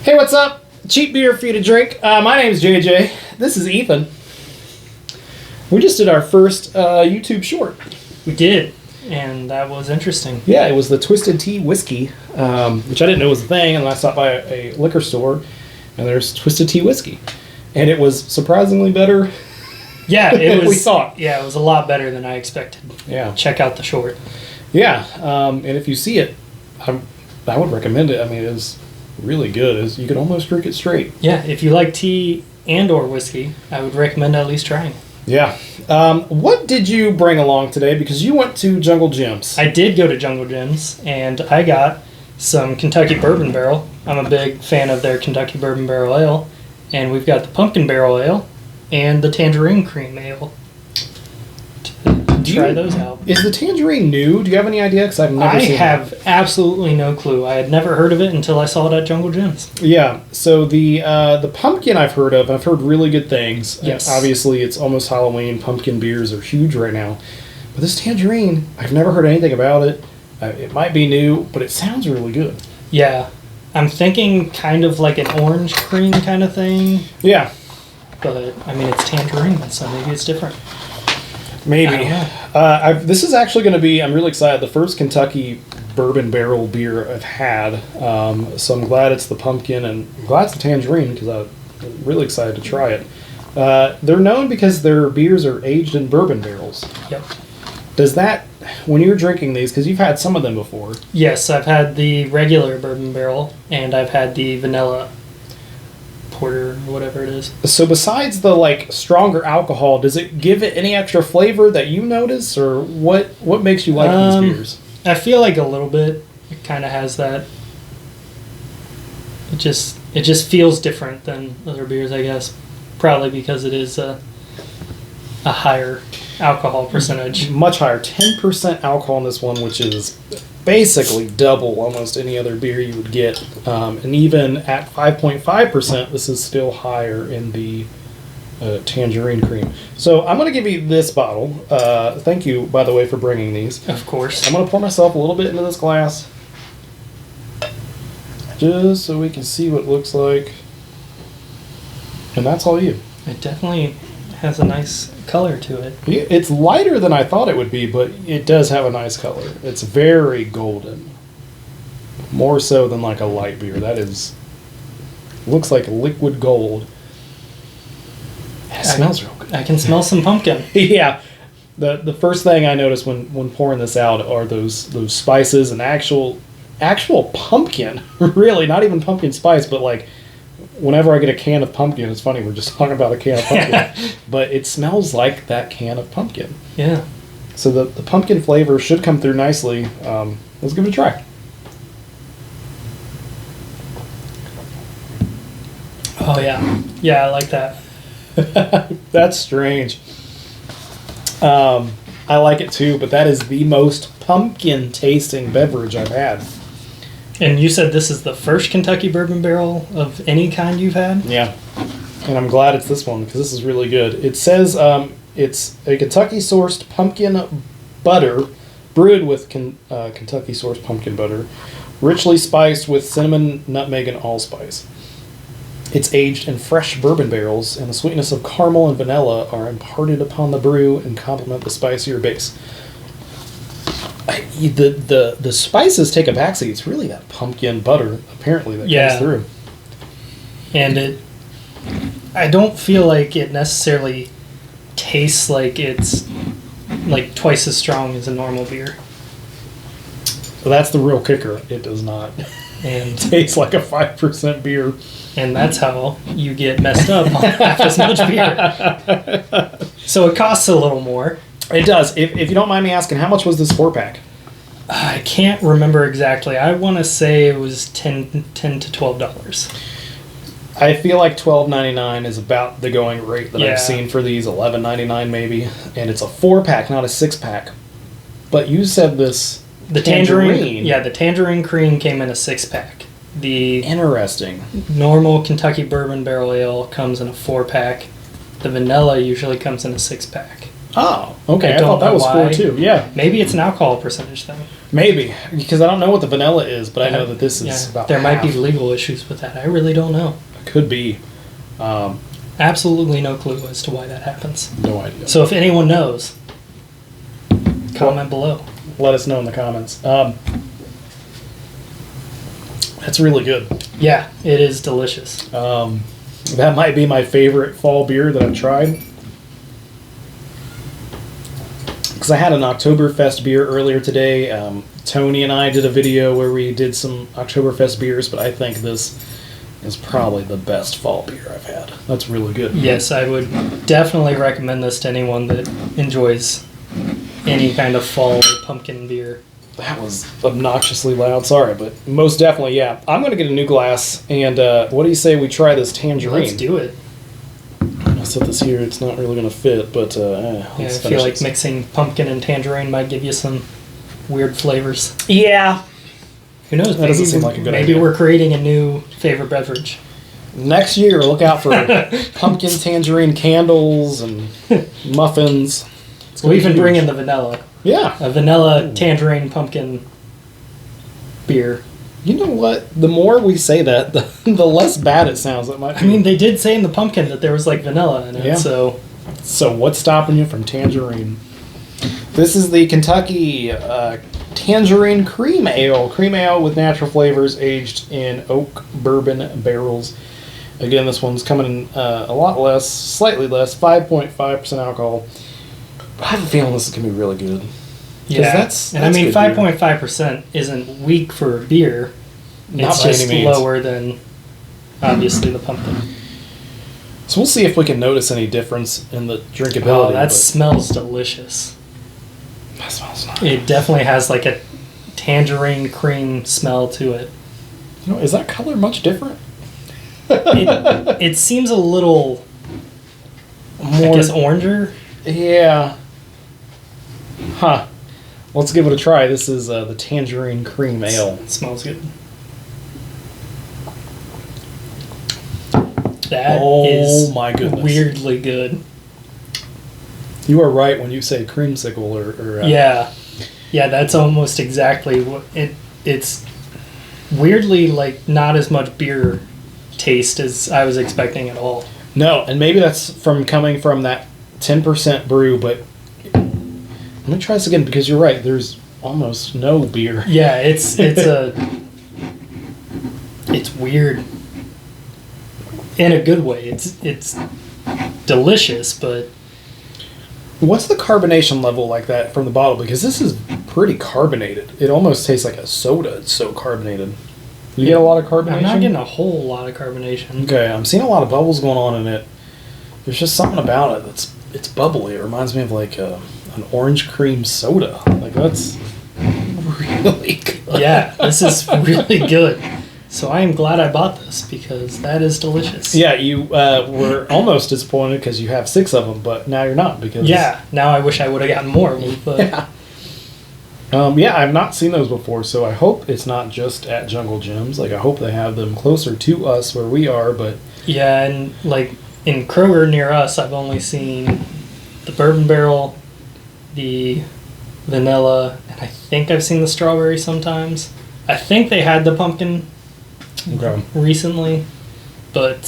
Hey, what's up? Cheap beer for you to drink. My name's JJ. This is Ethan. We just did our first YouTube short. We did, and that was interesting. Yeah, it was the Twisted Tea Whiskey, which I didn't know was a thing, and then I stopped by a liquor store, and there's Twisted Tea Whiskey. And it was surprisingly better Yeah, than it was. we thought. Yeah, it was a lot better than I expected. Yeah. Check out the short. Yeah, and if you see it, I would recommend it. I mean, it's really good. You could almost drink it straight. Yeah, if you like tea and/or whiskey, I would recommend at least trying. Yeah. What did you bring along today? Because you went to Jungle Gyms. I did go to Jungle Gyms, and I got some Kentucky Bourbon Barrel. I'm a big fan of their Kentucky Bourbon Barrel Ale, and we've got the Pumpkin Barrel Ale and the Tangerine Cream Ale. Try those out. Is the Tangerine new? Do you have any idea? Because I've never seen it. I have absolutely no clue. I had never heard of it until I saw it at Jungle Gyms. Yeah. So the pumpkin I've heard of. I've heard really good things. Yes. Obviously, it's almost Halloween. Pumpkin beers are huge right now. But this Tangerine, I've never heard anything about it. It might be new, but it sounds really good. Yeah. I'm thinking kind of like an orange cream kind of thing. Yeah. But, I mean, it's tangerine, so maybe it's different. Maybe. I don't know. This is actually going to be, I'm really excited, the first Kentucky bourbon barrel beer I've had. So I'm glad it's the pumpkin, and I'm glad it's the tangerine because I'm really excited to try it. They're known because their beers are aged in bourbon barrels. Yep. Does that, when you're drinking these, because you've had some of them before. Yes, I've had the regular bourbon barrel, and I've had the vanilla porter, or whatever it is. So besides the stronger alcohol, does it give it any extra flavor that you notice, or what makes you like these beers? I feel like a little bit. It kind of has that. It just feels different than other beers, I guess. Probably because it is a higher alcohol percentage. Much higher, 10% alcohol in this one, which is basically double almost any other beer you would get. And even at 5.5%, this is still higher in the Tangerine Cream. So I'm going to give you this bottle. Thank you, by the way, for bringing these. Of course. I'm going to pour myself a little bit into this glass, just so we can see what it looks like. And that's all you. It definitely has a nice color to it. It's lighter than I thought it would be, but it does have a nice color. It's very golden. More so than like a light beer. That is, looks like liquid gold. It smells real good. I can smell some pumpkin. Yeah. The first thing I noticed when pouring this out are those spices and actual pumpkin. Really, not even pumpkin spice, but like whenever I get a can of pumpkin, it's funny, we're just talking about a can of pumpkin, but it smells like that can of pumpkin. Yeah. So the pumpkin flavor should come through nicely. Let's give it a try. Oh, yeah. Yeah, I like that. That's strange. I like it too, but that is the most pumpkin tasting beverage I've had. And you said this is the first Kentucky Bourbon Barrel of any kind you've had? Yeah. And I'm glad it's this one because this is really good. It says it's a Kentucky-sourced pumpkin butter brewed with Kentucky-sourced pumpkin butter, richly spiced with cinnamon, nutmeg, and allspice. It's aged in fresh bourbon barrels, and the sweetness of caramel and vanilla are imparted upon the brew and complement the spicier base. The spices take a backseat. It's really that pumpkin butter, apparently, that comes through. And I don't feel like it necessarily tastes like it's like twice as strong as a normal beer. So that's the real kicker. It does not taste like a 5% beer. And that's how you get messed up on half as much beer. So it costs a little more. It does. If you don't mind me asking, how much was this 4-pack? I can't remember exactly. I want to say it was $10 to $12. I feel like $12.99 is about the going rate that Yeah. I've seen for these. $11.99 maybe, and it's a 4-pack, not a 6-pack. But you said this The tangerine. Yeah, the Tangerine Cream came in a 6-pack. The Interesting. normal Kentucky Bourbon Barrel Ale comes in a 4-pack. The vanilla usually comes in a 6-pack. Oh, okay. I don't thought that know was why. 4 too. Yeah. Maybe it's an alcohol percentage thing. Maybe, because I don't know what the vanilla is, but I know that this is Yeah, about there might be half. legal issues with that. I really don't know. Could be. Absolutely no clue as to why that happens. No idea. So if anyone knows, comment below. Let us know in the comments. That's really good. Yeah, it is delicious. That might be my favorite fall beer that I've tried. Because I had an Oktoberfest beer earlier today. Tony and I did a video where we did some Oktoberfest beers, but I think this is probably the best fall beer I've had. That's really good. Yes, I would definitely recommend this to anyone that enjoys any kind of fall pumpkin beer. That was obnoxiously loud. Sorry, but most definitely, yeah. I'm going to get a new glass, and what do you say we try this Tangerine? Let's do it. I'll set this here. It's not really going to fit, but Yeah, I let's feel finish like this. mixing pumpkin and tangerine might give you some weird flavors. Yeah. Who knows? That doesn't seem like a good maybe idea. we're creating a new favorite beverage. Next year, look out for pumpkin tangerine candles and muffins. It's We'll gonna be even huge. bring in the vanilla. Yeah. A vanilla tangerine pumpkin beer. You know what? The more we say that, the less bad it sounds. It might be. I mean, they did say in the pumpkin that there was like vanilla in it, Yeah. so So what's stopping you from Tangerine? This is the Kentucky Tangerine Cream Ale. Cream Ale with natural flavors aged in oak bourbon barrels. Again, this one's coming in a lot less, slightly less, 5.5% alcohol. I have a feeling this is going to be really good. 'Cause yeah. that's And I mean, good beer. 5.5% isn't weak for a beer. Not It's by any just means. lower than obviously the pumpkin. So we'll see if we can notice any difference in the drinkability. Oh, that but smells delicious. that smells nice. It definitely has like a tangerine cream smell to it. You know, is that color much different? It seems a little, I More, guess, oranger. yeah. Huh. Let's give it a try. This is the Tangerine Cream Ale. It smells good. That is Oh my goodness. weirdly good. You are right when you say creamsicle or Yeah, that's almost exactly what it's weirdly like not as much beer taste as I was expecting at all. No, and maybe that's from coming from that 10% brew, but let me try this again because you're right. There's almost no beer. Yeah, it's weird in a good way. It's delicious, but What's the carbonation level like that from the bottle? Because this is pretty carbonated. It almost tastes like a soda. It's so carbonated. You get a lot of carbonation? I'm not getting a whole lot of carbonation. Okay, I'm seeing a lot of bubbles going on in it. There's just something about it it's bubbly. It reminds me of like an orange cream soda. Like that's really good. Yeah, this is really good. So I am glad I bought this because that is delicious. Yeah, you were almost disappointed because you have 6 of them, but now you're not because Yeah, now I wish I would have gotten more of them, but yeah, I've not seen those before, so I hope it's not just at Jungle Gyms. Like I hope they have them closer to us where we are, but yeah, and like in Kroger near us, I've only seen the bourbon barrel, the vanilla, and I think I've seen the strawberry sometimes. I think they had the pumpkin okay. recently, but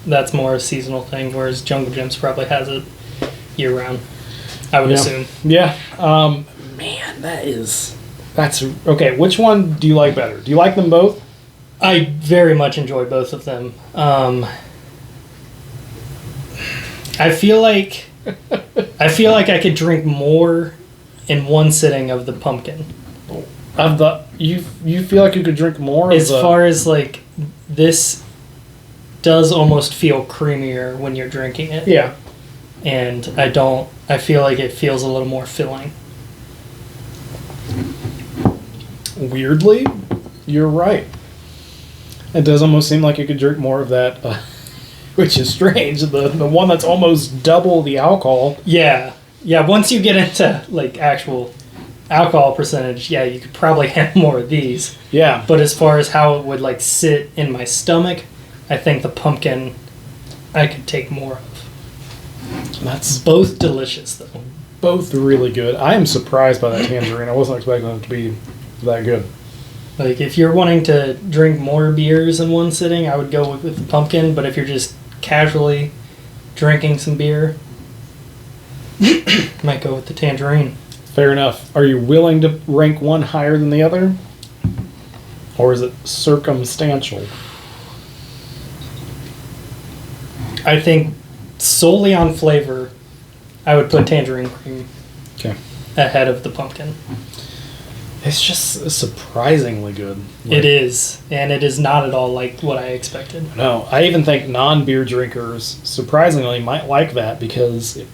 that's more a seasonal thing, whereas Jungle Gyms probably has it year round, I would Yeah. assume. Yeah. Man, that's okay. Which one do you like better? Do you like them both? I very much enjoy both of them. I feel like I could drink more in one sitting of the pumpkin. Of the you feel like you could drink more As of the, far as like this does almost feel creamier when you're drinking it. yeah. And I feel like it feels a little more filling. Weirdly, you're right. It does almost seem like you could drink more of that, which is strange. The one that's almost double the alcohol. Yeah. Yeah, once you get into like actual alcohol percentage, yeah, you could probably have more of these. Yeah. But as far as how it would like sit in my stomach, I think the pumpkin I could take more of. That's Both delicious though. both really good. I am surprised by that tangerine. I wasn't expecting it to be That good. Like, if you're wanting to drink more beers in one sitting, I would go with the pumpkin. But if you're just casually drinking some beer, might go with the tangerine. Fair enough. Are you willing to rank one higher than the other? Or is it circumstantial? I think solely on flavor, I would put tangerine cream Okay. ahead of the pumpkin. It's just surprisingly good. It is, and it is not at all like what I expected. No, I even think non-beer drinkers, surprisingly, might like that because it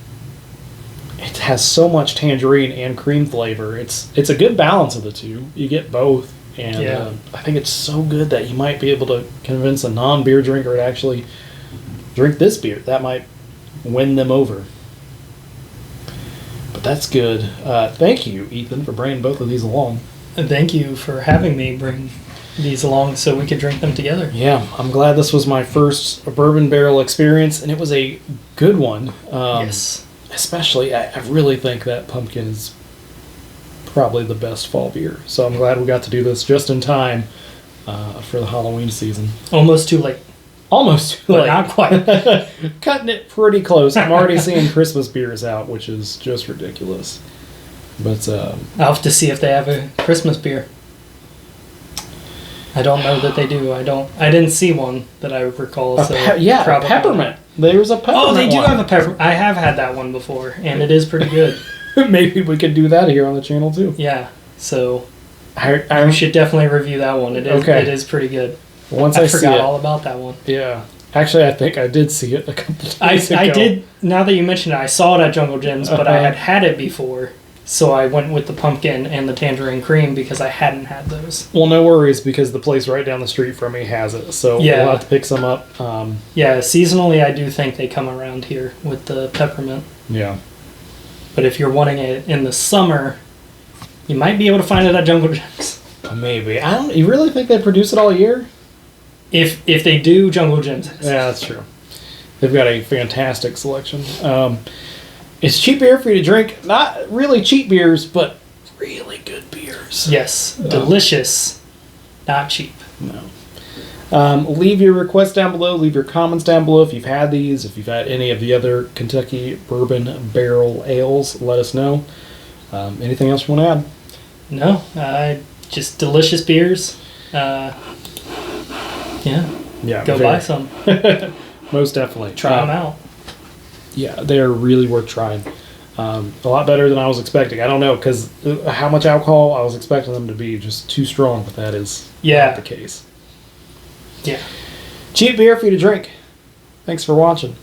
has so much tangerine and cream flavor. It's a good balance of the two. You get both, and Yeah. I think it's so good that you might be able to convince a non-beer drinker to actually drink this beer. That might win them over. But that's good. Thank you, Ethan, for bringing both of these along. And thank you for having me bring these along so we could drink them together. Yeah, I'm glad this was my first bourbon barrel experience, and it was a good one. Yes. Especially, I really think that pumpkin is probably the best fall beer. So I'm glad we got to do this just in time for the Halloween season. Almost too late, Almost too but late. not quite. Cutting it pretty close. I'm already seeing Christmas beers out, which is just ridiculous. But I'll have to see if they have a Christmas beer. I don't know that they do. I didn't see one that I recall. So a probably peppermint. There was a peppermint. Oh, they do one. have a peppermint. I have had that one before, and it is pretty good. Maybe we could do that here on the channel too. Yeah. So I you should definitely review that one. It is. Okay. It is pretty good. Once I I see forgot it. all about that one. Yeah. Actually, I think I did see it a couple days ago. I did. Now that you mention it, I saw it at Jungle Gyms, but I had it before, so I went with the pumpkin and the tangerine cream because I hadn't had those. Well, no worries, because the place right down the street from me has it, so Yeah. we'll have to pick some up. Yeah, seasonally, I do think they come around here with the peppermint. Yeah. But if you're wanting it in the summer, you might be able to find it at Jungle Gyms. Maybe. I don't. You really think they produce it all year? If they do, Jungle Gyms. Yeah, that's true. They've got a fantastic selection. It's cheap beer for you to drink. Not really cheap beers, but really good beers. Yes, delicious, not cheap. No. Leave your requests down below. Leave your comments down below if you've had these. If you've had any of the other Kentucky bourbon barrel ales, let us know. Anything else you want to add? No, just delicious beers. Yeah, Yeah. go buy some. Most definitely. Try them out. Yeah, they're really worth trying. A lot better than I was expecting. I don't know, because how much alcohol I was expecting them to be just too strong, but that is not the case. Yeah. Cheap beer for you to drink. Thanks for watching.